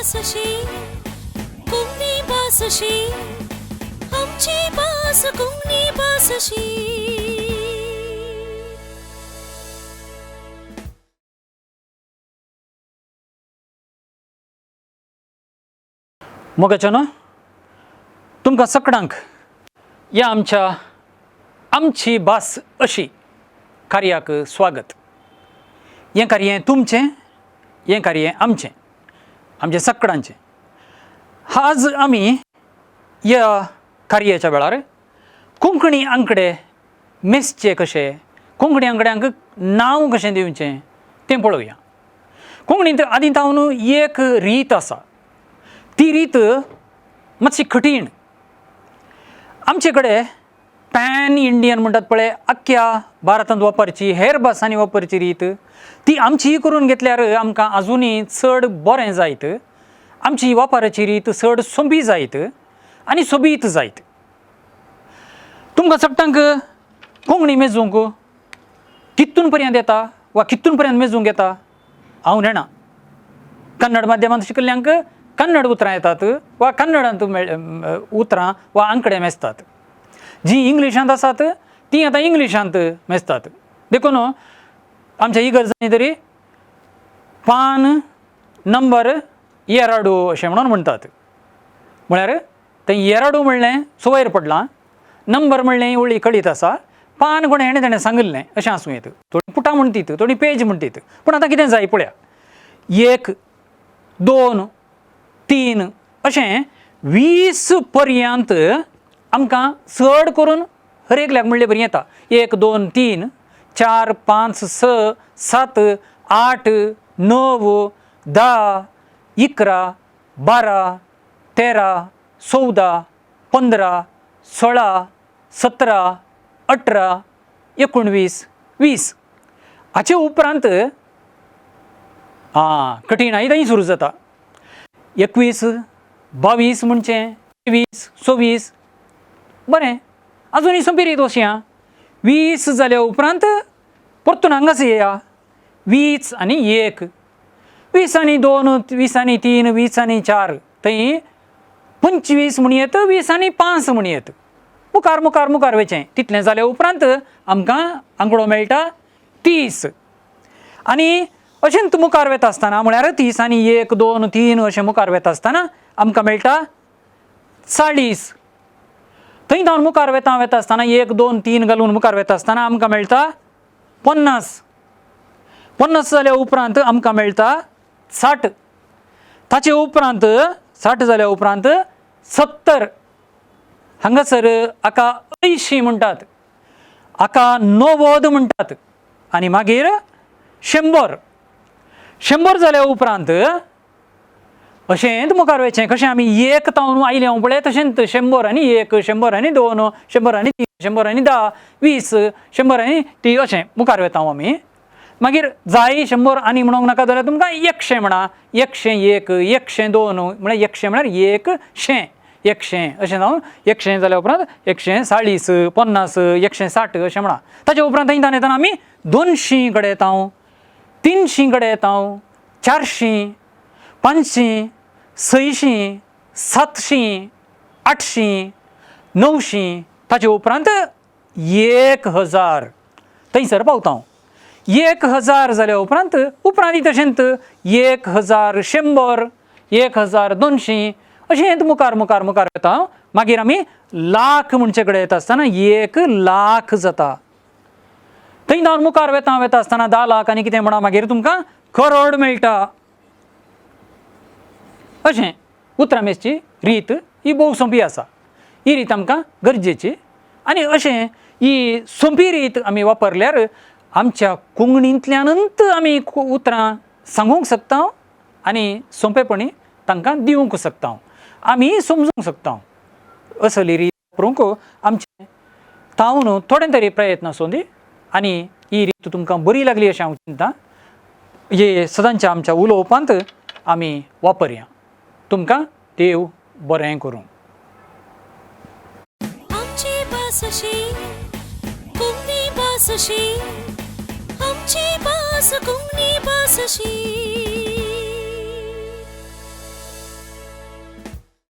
बासशी कुंगनी बासशी आमची बास कुंगनी बासशी. मोगाच्यानो तुमकां सगळ्यांक ह्या आमची भास अशी कार्याक स्वागत. हें कार्य तुमचें, हें कार्य आमचें सगळ्यांचें. आज आमी ह्या कार्याच्या वेळार कोंकणी आंकडे मेसचे कशे, कोंकणी आंकड्यांक नांव कशें दिवचें तें पळोवया. कोंकणींत आदीं तावन एक रीत आसा, ती रीत मातशी कठीण. आमचे कडेन पॅन इंडियन म्हणटात पळय, आख्ख्या भारतांत वापरची, हेर भासांनी वापरची रीत, ती आमची करून घेतल्यार आमकां आजुनी चड बरें जायत. आमची वापराची रीत चड सोंपी जायत आनी सोबीत जायत. तुमकां सगळ्यांक कोंकणी मेजूंक कितून पर्यंत येता वा कितून पर्यंत मेजूंक येता हांव जाणा. कन्नड माध्यमांत शिकल्ल्यांक कन्नड उतरां येतात वा कन्नडांत उतरां वा आंकडे मेजतात. जी इंग्लिशांत आसात ती आतां इंग्लिशांत मेजतात. देखून आमच्या इगर्जांनी तरी पान नंबर येराडू अशें म्हणटात. म्हळ्यार तें येराडू म्हणलें सुवयर पडलां, नंबर म्हणलें व्हडली कळीत आसा, पान कोणें ताणें सांगलें अशें आसूं येत. थोडी पुटां म्हणटीत, थोडी पेज म्हणटीत. पूण आतां कितें जाय पळया, 1, 2, 3 अशें 20 पर्यंत आमकां चड करून हर एकल्याक म्हणले बरी येता. 1, 2, 3, 4, 5, 6, 7, 8, 9, 10, 11, 12, 13, 14, 15, 16, 17, 18, 19, 20. हाचे उपरांत कठीणाई थंय सुरू जाता. 21, 22 म्हणचें, 23, 24 बरें, आजुनी सोंपी रीत अशी आहा. 20 जाल्या उपरांत परतून हांगाच येया. 20 आनी 1, 20 आनी 2, 20 आनी 3, 20 आनी 4, थंय 25 म्हूण येत, 20 आनी 5 म्हूण येत. मुखार मुखार मुखार वचें. तितलें जाल्या उपरांत आमकां आंकडो मेळटा 30. आनी अशेंच मुखार वता आसतना, म्हळ्यार 30 आनी 1, 2, 3 अशें मुखार वता आसतना आमकां मेळटा 40. थंय जावन मुखार वता आसतना 1, 2, 3 घालून मुखार वता आसतना आमकां मेळटा 50. 50 जाल्या उपरांत आमकां मेळटा 60. ताचे उपरांत 60 जाल्या उपरांत 70. हांगासर हाका 80 म्हणटात, हाका 90 म्हणटात. आनी मागीर 100. 100 जाल्या उपरांत अशेंच मुखार वयचें. कशें आमी 1 तावन आयले पळय तशेंच 100 आनी 1, 100 आनी 2, 100 आनी 3, 100 आनी 10, 20, 100 आनी 30 अशें मुखार वता आमी. मागीर जाय 100 आनी म्हणूंक नाका जाल्यार तुमकां 100 म्हणा. 101, 102 म्हळ्यार 100 म्हळ्यार 100, 100 अशें जावन 100 जाल्या उपरांत 140, 50, 160 अशें म्हणा. ताचे उपरांत थंय येताना आमी 200 कडेन येता, 300 कडेन येता, 400, 500, 600, 700, 800, 900. ताचे उपरांत 1000 थंयसर पावता. 1000 जाल्या उपरांत तशेंच 1100, 1200 अशेंच मुखार मुखार मुखार येता. मागीर आमी लाख म्हणचे कडेन येता आसतना 1,00,000 जाता. थंय जावन मुखार वता आसतना 10 लाख आनी कितें म्हणा, मागीर तुमकां करोड मेळटा. अशें उतरां मेसची रीत ही भोव सोंपी आसा. ही रीत आमकां गरजेची. आनी अशें ही सोंपी रीत आमी वापरल्यार आमच्या कोंकणींतल्यानच आमी उतरां सांगूंक शकता आनी सोंपेपणी तांकां दिवंक शकता, आमी समजूंक शकता. असली रीत वापरूंक आमचे तावन थोडे तरी प्रयत्न आसूं दी. आनी ही रीत तुमकां बरी लागली अशें हांव चिंत्तां. हे सदांच्या आमच्या उलोवपांत आमी वापरया. तुमकां देव बरें करूं. आमची बासशी कुंगनी बासशी आमची बास कुंगनी बासशी.